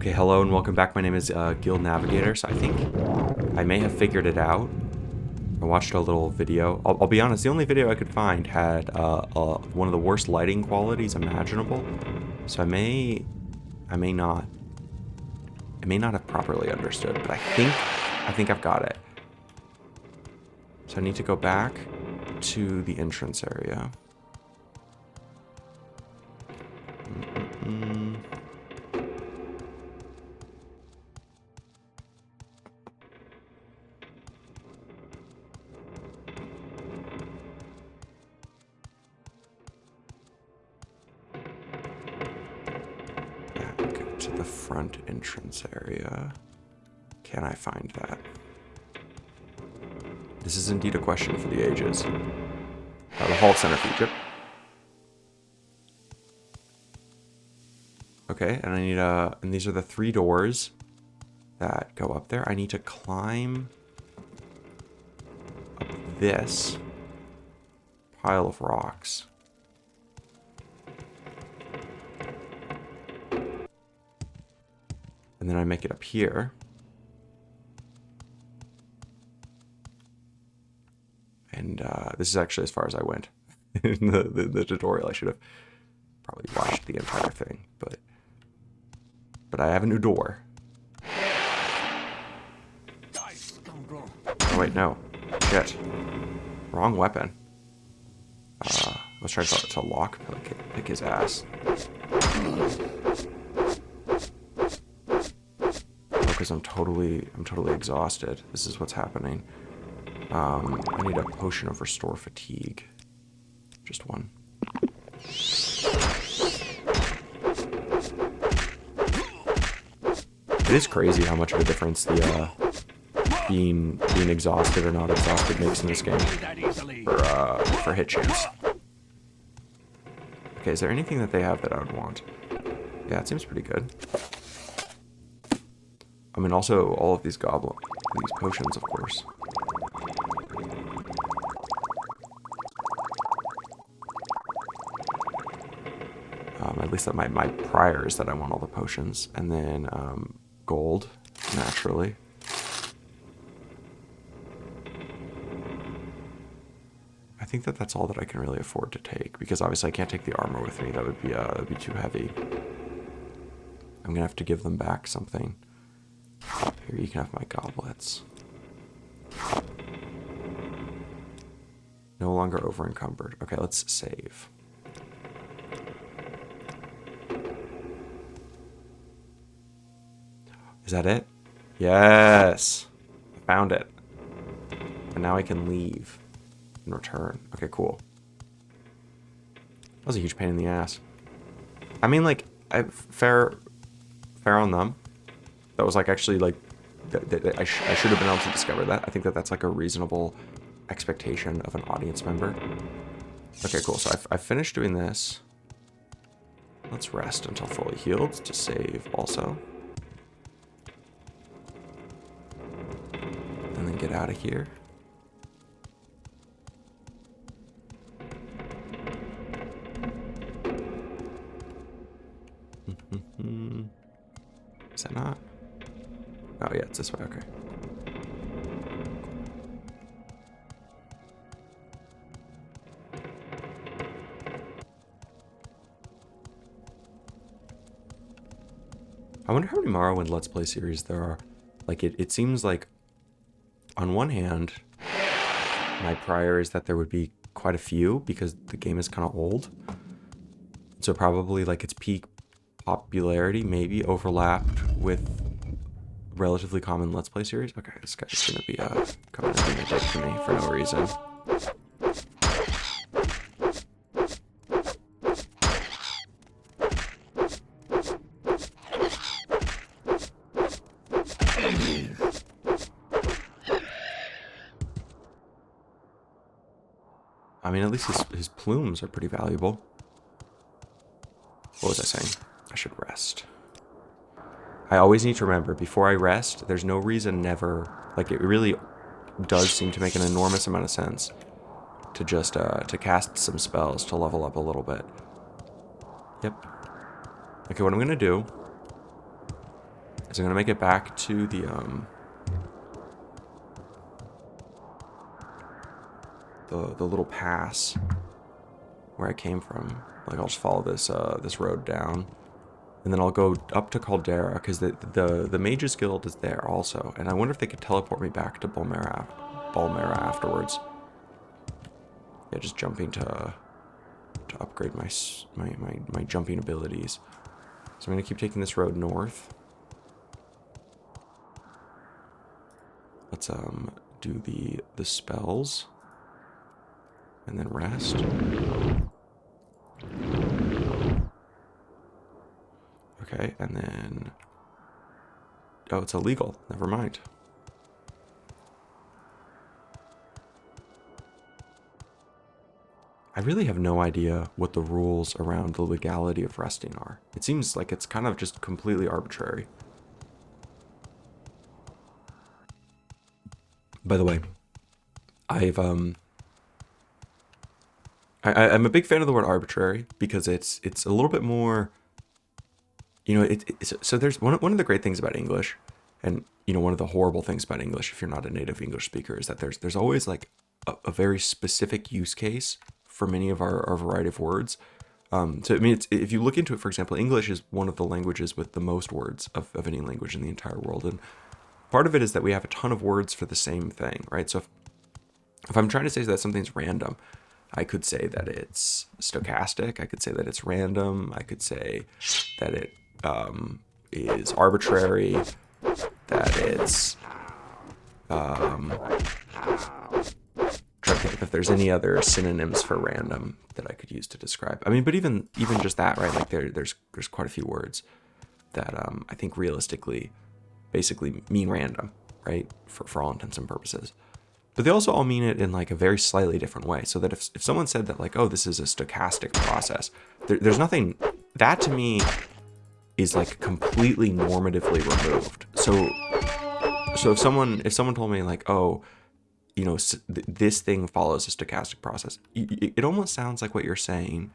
Okay, hello and welcome back. My name is Guild Navigator. So I think I may have figured it out. I watched a little video. I'll be honest, the only video I could find had one of the worst lighting qualities imaginable. So I may not have properly understood, but I think I've got it. So I need to go back to the entrance area. To the front entrance area. Can I find that? This is indeed a question for the ages. The hall centrifuge. Yep. Okay, and I need and these are the 3 doors that go up there. I need to climb up this pile of rocks. And then I make it up here. And this is actually as far as I went in the tutorial. I should have probably watched the entire thing, but I have a new door. Oh wait, no. Shit. Wrong weapon. Let's try to lock pick his ass. Because I'm totally exhausted. This is what's happening. I need a potion of restore fatigue. Just one. It is crazy how much of a difference the being exhausted or not exhausted makes in this game for hit chance. Okay, is there anything that they have that I would want? Yeah, it seems pretty good. I mean, also all of these potions, of course. At least that my prior is that I want all the potions, and then gold, naturally. I think that's all that I can really afford to take, because obviously I can't take the armor with me. That would be too heavy. I'm gonna have to give them back something. Here, you can have my goblets. No longer over encumbered. Okay, let's save. Is that it? Yes! I found it. And now I can leave and return. Okay, cool. That was a huge pain in the ass. I mean, like, fair on them. That was like actually like I should have been able to discover that. I think that's like a reasonable expectation of an audience member. Okay, cool. So I've finished doing this. Let's rest until fully healed to save also. And then get out of here. Is that not? Oh yeah, it's this way, okay. I wonder how many Morrowind Let's Play series there are. Like, it seems like, on one hand, my prior is that there would be quite a few, because the game is kind of old. So probably, like, its peak popularity maybe overlapped with relatively common Let's Play series. Okay, this guy's gonna be coming and being a dick to me for no reason. I mean, at least his plumes are pretty valuable. What was I saying? I should rest. I always need to remember, before I rest, there's no reason never, like, it really does seem to make an enormous amount of sense to just, to cast some spells to level up a little bit. Yep. Okay, what I'm gonna do is I'm gonna make it back to the little pass where I came from. Like, I'll just follow this road down, and then I'll go up to Caldera, because the Mages Guild is there also, and I wonder if they could teleport me back to Balmera afterwards. Yeah, just jumping to upgrade my jumping abilities. So I'm gonna keep taking this road north. Let's do the spells, and then rest. Okay, and then... Oh, it's illegal. Never mind. I really have no idea what the rules around the legality of resting are. It seems like it's kind of just completely arbitrary. By the way, I'm a big fan of the word arbitrary, because it's a little bit more, you know, so there's one of the great things about English, and you know, one of the horrible things about English if you're not a native English speaker, is that there's always like a very specific use case for many of our variety of words. So I mean, if you look into it, for example, English is one of the languages with the most words of any language in the entire world, and part of it is that we have a ton of words for the same thing, right? So if I'm trying to say that something's random, I could say that it's stochastic. I could say that it's random. I could say that it is arbitrary. That it's trying to think if there's any other synonyms for random that I could use to describe. I mean, but even just that, right? Like there's quite a few words that I think realistically basically mean random, right? For all intents and purposes. But they also all mean it in like a very slightly different way. So that if someone said that like, oh, this is a stochastic process, there's nothing, that to me is like completely normatively removed. So if someone told me like, oh, you know, this thing follows a stochastic process, it almost sounds like what you're saying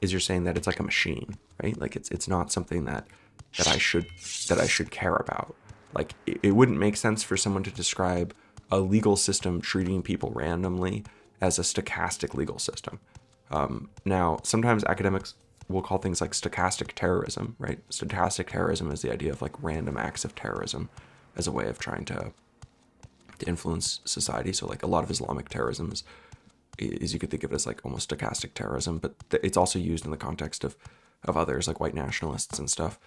is you're saying that it's like a machine, right? Like it's not something that I should care about. Like it wouldn't make sense for someone to describe a legal system treating people randomly as a stochastic legal system. Now, sometimes academics will call things like stochastic terrorism, right? Stochastic terrorism is the idea of like random acts of terrorism as a way of trying to influence society. So like a lot of Islamic terrorism is you could think of it as like almost stochastic terrorism, but it's also used in the context of others like white nationalists and stuff.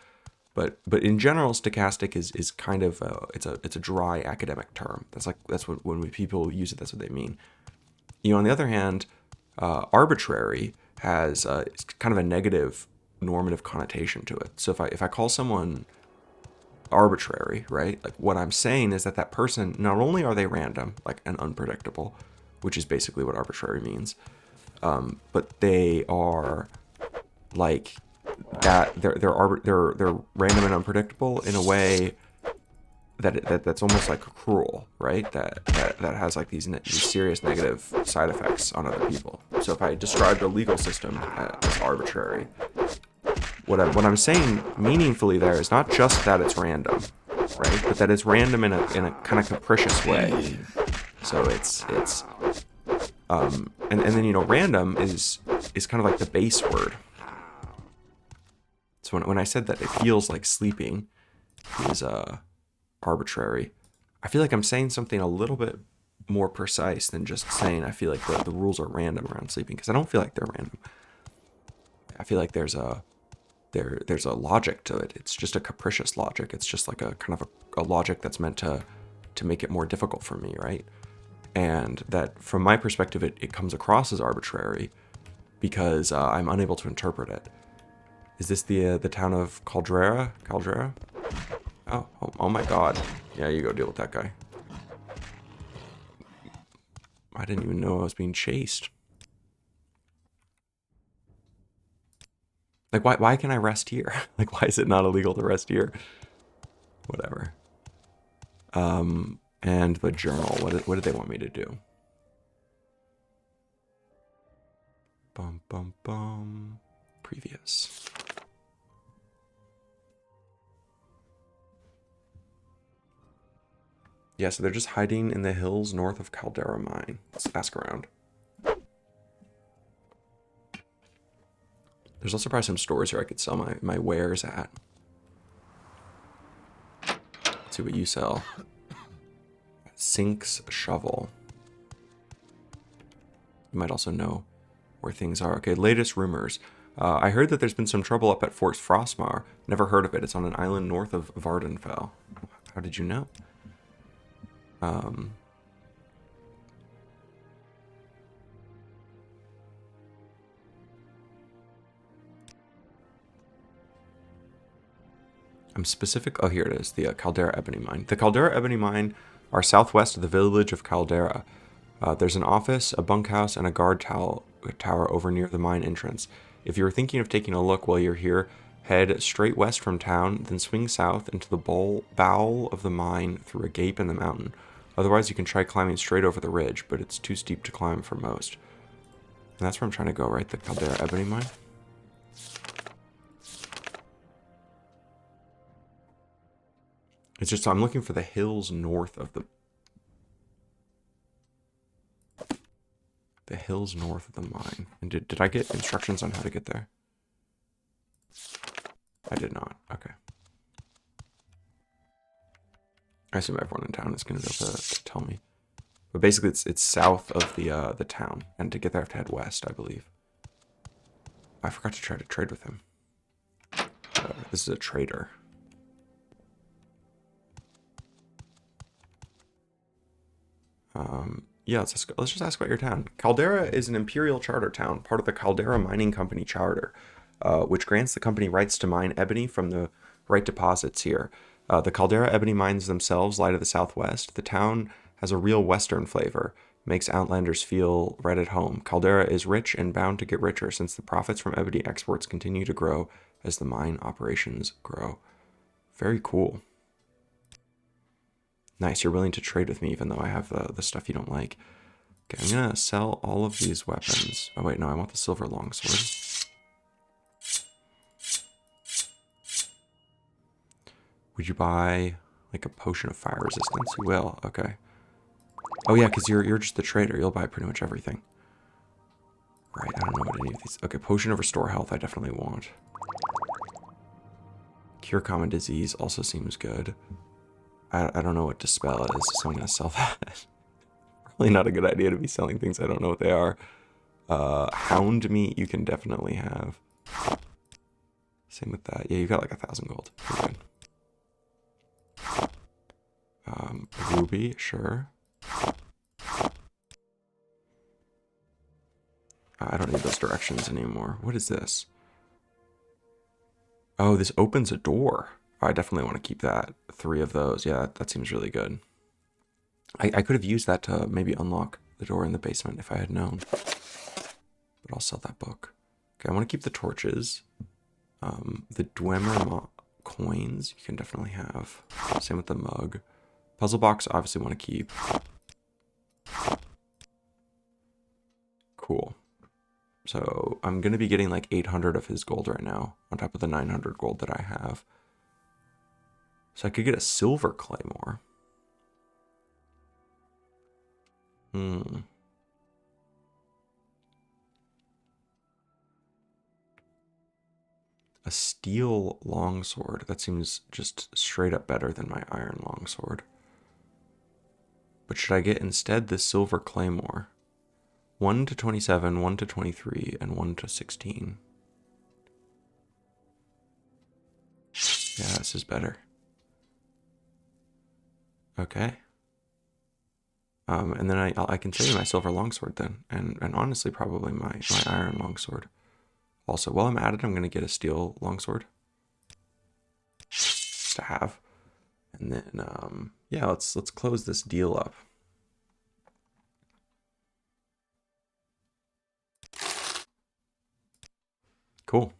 But in general, stochastic is kind of it's a dry academic term. That's what when people use it, that's what they mean. You know, on the other hand, arbitrary has it's kind of a negative normative connotation to it. So if I call someone arbitrary, right? Like what I'm saying is that person, not only are they random, like and unpredictable, which is basically what arbitrary means, but they are like that they're random and unpredictable in a way that's almost like cruel, right? That has like these serious negative side effects on other people. So if I described a legal system as arbitrary, what I'm saying meaningfully there is not just that it's random, right? But that it's random in a kind of capricious way. So it's and then, you know, random is kind of like the base word. So when I said that it feels like sleeping is arbitrary, I feel like I'm saying something a little bit more precise than just saying I feel like the rules are random around sleeping, because I don't feel like they're random. I feel like there's a logic to it. It's just a capricious logic. It's just like a kind of a logic that's meant to make it more difficult for me, right? And that from my perspective, it comes across as arbitrary because I'm unable to interpret it. Is this the town of Caldera? Caldera? Oh my God. Yeah, you go deal with that guy. I didn't even know I was being chased. Like, why can I rest here? Like, why is it not illegal to rest here? Whatever. And the journal. What did they want me to do? Bum, bum, bum. Previous. Yeah, so they're just hiding in the hills north of Caldera Mine. Let's ask around. There's also probably some stores here I could sell my wares at. Let's see what you sell. Sink's shovel. You might also know where things are. Okay, latest rumors. I heard that there's been some trouble up at Fort Frostmar. Never heard of it. It's on an island north of Vardenfell. How did you know? I'm specific. Oh, here it is. The Caldera Ebony Mine. The Caldera Ebony Mine are southwest of the village of Caldera. There's an office, a bunkhouse, and a guard tower over near the mine entrance. If you're thinking of taking a look while you're here, head straight west from town, then swing south into the bowel of the mine through a gap in the mountain. Otherwise, you can try climbing straight over the ridge, but it's too steep to climb for most. And that's where I'm trying to go, right? The Caldera Ebony Mine? It's just, I'm looking for the hills north of the hills north of the mine. And did I get instructions on how to get there? I did not. Okay. I assume everyone in town is going to be able to tell me. But basically, it's south of the town, and to get there, I have to head west, I believe. I forgot to try to trade with him. This is a trader. Yeah, let's just ask about your town. Caldera is an imperial charter town, part of the Caldera Mining Company charter, which grants the company rights to mine ebony from the right deposits here. The Caldera ebony mines themselves lie to the southwest. The town has a real western flavor, makes outlanders feel right at home. Caldera is rich and bound to get richer since the profits from ebony exports continue to grow as the mine operations grow. Very cool. Nice, you're willing to trade with me even though I have the stuff you don't like. Okay, I'm gonna sell all of these weapons. Oh wait, no, I want the silver longsword. Would you buy like a potion of fire resistance? You will, okay. Oh yeah, because you're just the trader. You'll buy pretty much everything. Right, I don't know what any of these... Okay, potion of restore health I definitely want. Cure common disease also seems good. I don't know what dispel is, so I'm going to sell that. Probably not a good idea to be selling things I don't know what they are. Hound meat you can definitely have. Same with that. Yeah, you got like 1,000 gold. Pretty good. Ruby, sure. I don't need those directions anymore. What is this? Oh, this opens a door. I definitely want to keep that. 3 of those. Yeah, that seems really good. I could have used that to maybe unlock the door in the basement if I had known. But I'll sell that book. Okay, I want to keep the torches. The Dwemer coins you can definitely have. Same with the mug. Puzzle box, obviously want to keep. Cool. So I'm going to be getting like 800 of his gold right now, on top of the 900 gold that I have. So I could get a silver claymore. A steel longsword. That seems just straight up better than my iron longsword. But should I get instead the silver claymore? 1 to 27, 1 to 23, and 1 to 16. Yeah, this is better. Okay. And then I can save my silver longsword then, and honestly probably my iron longsword. Also, while I'm at it, I'm gonna get a steel longsword just to have, and then yeah, let's close this deal up. Cool.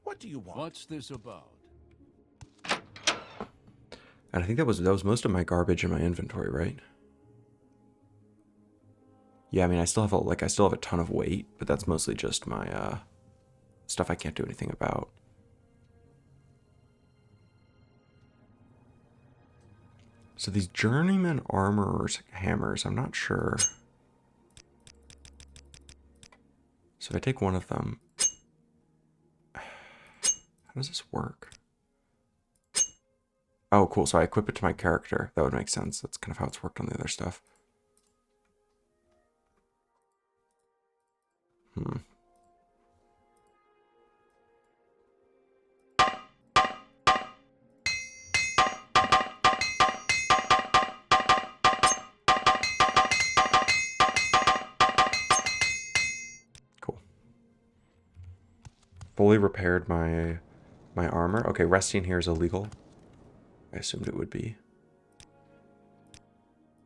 What do you want? What's this about? And I think that was most of my garbage in my inventory, right? Yeah, I mean, I still have a ton of weight, but that's mostly just my stuff I can't do anything about. So these journeyman armorers hammers, I'm not sure. So if I take one of them, how does this work? Oh, cool. So I equip it to my character. That would make sense. That's kind of how it's worked on the other stuff. Cool. Fully repaired my armor. Okay, resting here is illegal. I assumed it would be.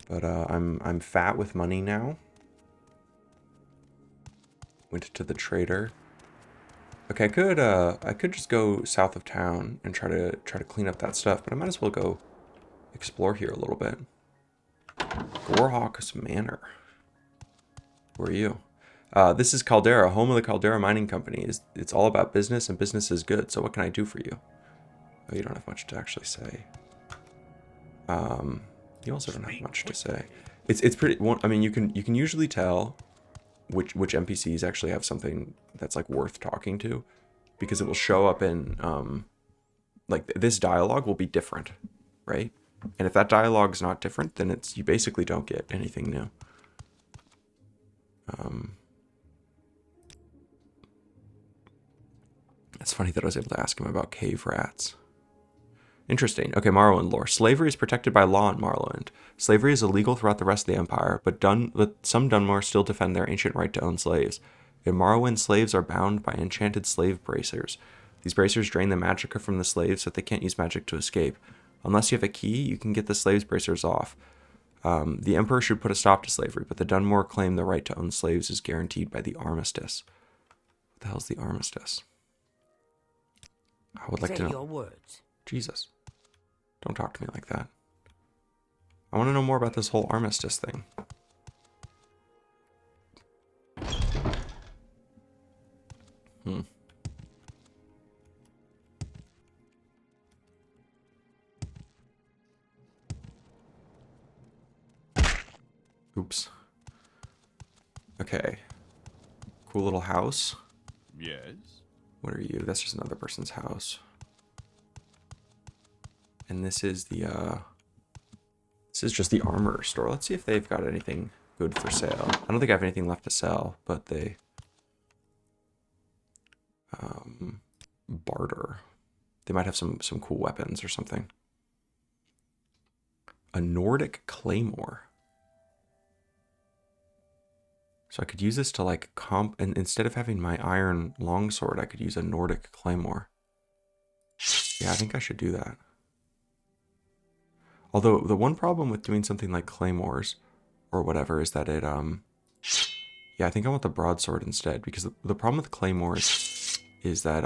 But I'm fat with money now. Went to the trader. Okay, I could just go south of town and try to clean up that stuff, but I might as well go explore here a little bit. Gorehawk's Manor. Who are you? This is Caldera, home of the Caldera Mining Company. It's all about business, and business is good. So what can I do for you? Oh, you don't have much to actually say. You also don't have much to say. It's pretty. I mean, you can usually tell which NPCs actually have something that's like worth talking to, because it will show up in like this dialogue will be different, right? And if that dialogue's not different, then you basically don't get anything new. It's funny that I was able to ask him about cave rats. Interesting. Okay, Morrowind lore. Slavery is protected by law in Morrowind. Slavery is illegal throughout the rest of the Empire, but some Dunmore still defend their ancient right to own slaves. In Morrowind, slaves are bound by enchanted slave bracers. These bracers drain the magicka from the slaves so that they can't use magic to escape. Unless you have a key, you can get the slaves' bracers off. The Emperor should put a stop to slavery, but the Dunmore claim the right to own slaves is guaranteed by the Armistice. What the hell's the Armistice? I would like to know. Say your words. Jesus. Don't talk to me like that. I want to know more about this whole armistice thing. Oops. Okay. Cool little house. Yes. What are you? That's just another person's house. And this is just the armor store. Let's see if they've got anything good for sale. I don't think I have anything left to sell, but they barter. They might have some cool weapons or something. A Nordic claymore. So I could use this to like and instead of having my iron longsword, I could use a Nordic claymore. Yeah, I think I should do that. Although the one problem with doing something like claymores or whatever is that it yeah, I think I want the broadsword instead, because the problem with claymores is that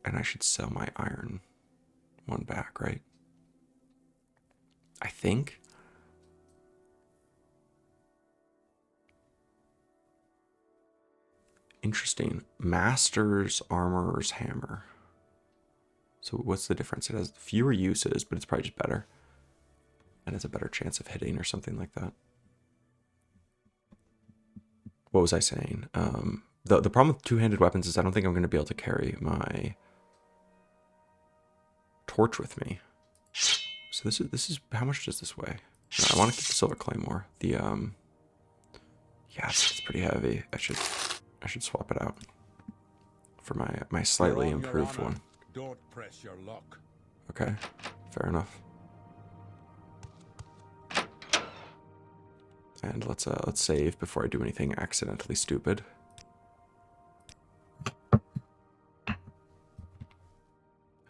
and I should sell my iron one back, right? I think. Interesting. Master's Armorer's Hammer. So what's the difference? It has fewer uses, but it's probably just better. And it's a better chance of hitting or something like that. What was I saying? The problem with two-handed weapons is I don't think I'm going to be able to carry my torch with me. So this is how much does this weigh? No, I want to keep the silver claymore. The yeah, it's pretty heavy. I should swap it out for my slightly improved one. Don't press your luck. Okay, fair enough. And let's save before I do anything accidentally stupid.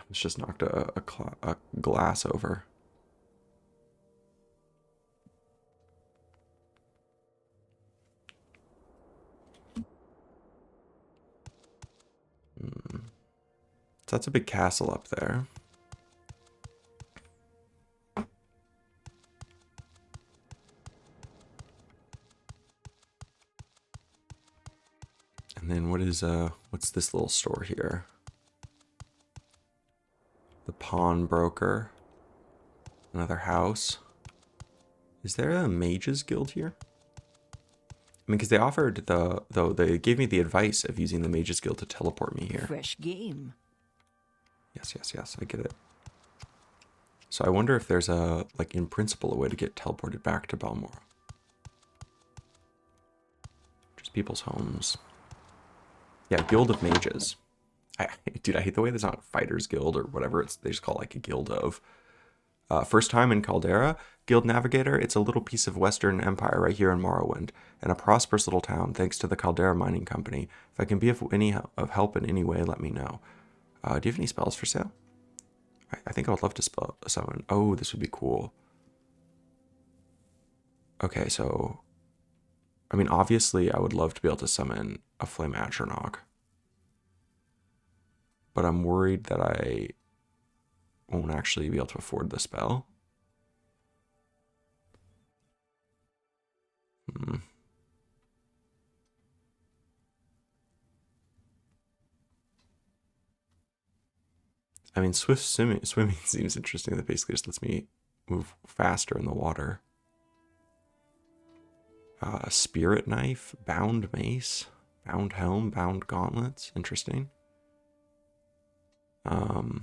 It's just knocked a glass over. So that's a big castle up there. And then what's this little store here? The pawnbroker. Another house. Is there a mages guild here? I mean, because they offered they gave me the advice of using the mages guild to teleport me here. Fresh game. Yes, yes, yes, I get it. So I wonder if there's like in principle, a way to get teleported back to Balmora. Just people's homes. Yeah, Guild of Mages. Dude, I hate the way there's not Fighters Guild or whatever they just call it, like a guild of. First time in Caldera, Guild Navigator. It's a little piece of Western Empire right here in Morrowind, and a prosperous little town thanks to the Caldera Mining Company. If I can be of any help in any way, let me know. Do you have any spells for sale? I think I would love to summon. Oh, this would be cool. Okay, so I mean, obviously, I would love to be able to summon a Flame Atronach, but I'm worried that I won't actually be able to afford the spell. I mean, swift swimming seems interesting. That basically just lets me move faster in the water. Spirit knife, bound mace, bound helm, bound gauntlets. Interesting. Okay,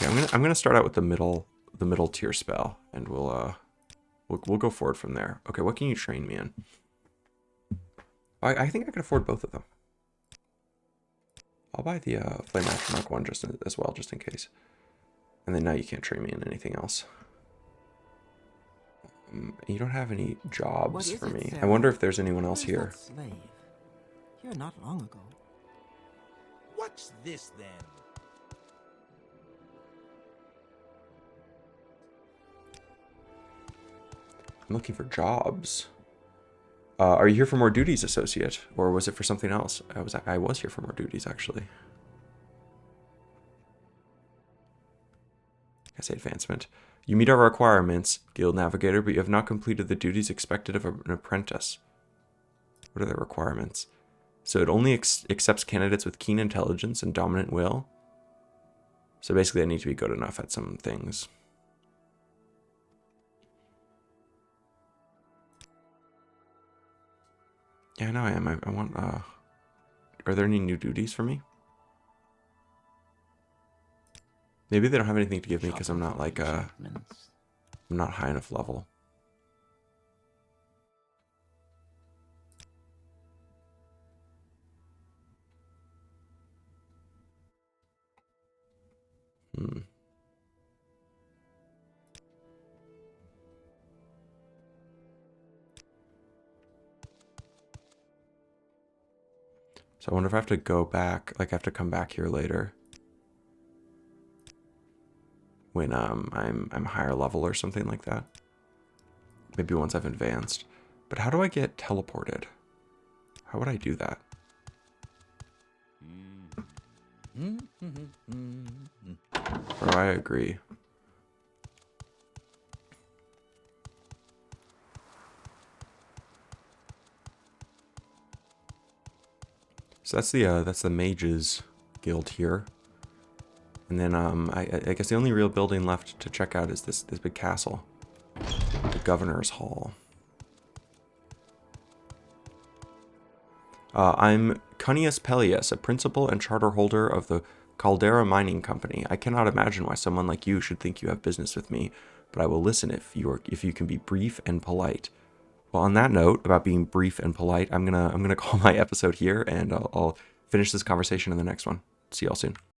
I'm gonna start out with the middle tier spell, and we'll go forward from there. Okay, what can you train me in? I think I can afford both of them. I'll buy the Flame Atronach one as well, just in case. And then now you can't train me in anything else. You don't have any jobs for me. I wonder if there's anyone else here. Slave? Here not long ago. What's this then? I'm looking for jobs. Are you here for more duties, associate? Or was it for something else? I was here for more duties, actually. I say advancement. You meet our requirements, Guild Navigator, but you have not completed the duties expected of an apprentice. What are the requirements? So it only accepts candidates with keen intelligence and dominant will. So basically I need to be good enough at some things. Yeah, no, I am. I want, are there any new duties for me? Maybe they don't have anything to give me because I'm not like, I'm not high enough level. So I wonder if I have to go back, like I have to come back here later. When I'm higher level or something like that. Maybe once I've advanced. But how do I get teleported? How would I do that? Bro, I agree. So that's the Mages Guild here. And then I guess the only real building left to check out is this big castle. The Governor's Hall. I'm Cunius Peleus, a principal and charter holder of the Caldera Mining Company. I cannot imagine why someone like you should think you have business with me, but I will listen if you can be brief and polite. Well, on that note about being brief and polite, I'm gonna call my episode here, and I'll finish this conversation in the next one. See y'all soon.